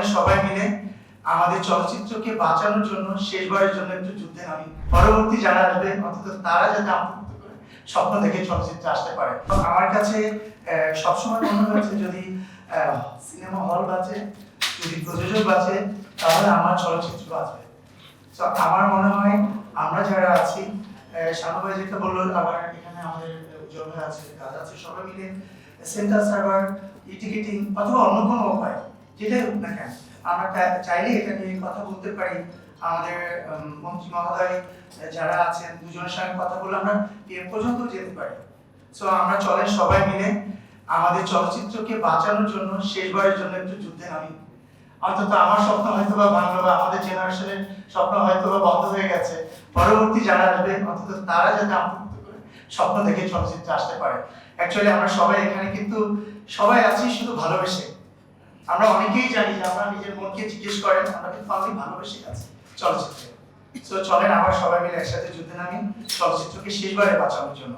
চলেন সবাই মিলে আমাদের চলচ্চিত্রকে বাঁচানোর জন্য শেষবারের জন্য একটু যুদ্ধে নামি। পরবর্তী যারা আসবে অন্তত তারা যাতে আত্মহত্যা করে স্বপ্ন দেখে চলচ্চিত্রে আসতে পারে। আমার কাছে সবসময় মনে হয়েছে যদি সিনেমা হল বাঁচে, যদি প্রযোজক বাঁচে, তাহলে আমার চলচ্চিত্র বাঁচবে। তো আমার মনে হয় আমরা যারা আছি, শানু ভাই যেটা বললো, আবার এখানে আমাদের উজ্জ্বল ভাই আছে, কাজ আছে, সবাই মিলে সেন্টার সার্ভার, টিকিটিং অথবা অন্য কোনো উপায় যেটাই হোক না কেন, আমরা চাইলে এটা নিয়ে কথা বলতে পারি। আমাদের মন্ত্রী মহোদয় যারা আছেন দুজনের সঙ্গে কথা বলে আমরা এ পর্যন্ত যেতে পারি। সো আমরা চলেন সবাই মিলে আমাদের চলচ্চিত্রকে বাঁচানোর জন্য শেষবারের জন্য একটু যুদ্ধে নামি। অন্তত আমার স্বপ্ন হয়তো বা ভাঙলো, বা আমাদের জেনারেশনের স্বপ্ন হয়তো বা বন্ধ হয়ে গেছে, পরবর্তী যারা আসবে অন্তত তারা যাতে আত্মহত্যা করে স্বপ্ন দেখে চলচ্চিত্রে আসতে পারে। অ্যাকচুয়ালি আমরা সবাই এখানে কিন্তু সবাই আছি শুধু ভালোবেসে। আমরা অনেকেই জানি যে আমরা নিজের মনকে জিজ্ঞেস করেন, আমরা কিন্তু অনেক ভালোবেসে আছি চলচ্চিত্রে। সো চলেন আবার সবাই মিলে একসাথে যুদ্ধে নামি চলচ্চিত্রকে শেষবারে বাঁচানোর জন্য।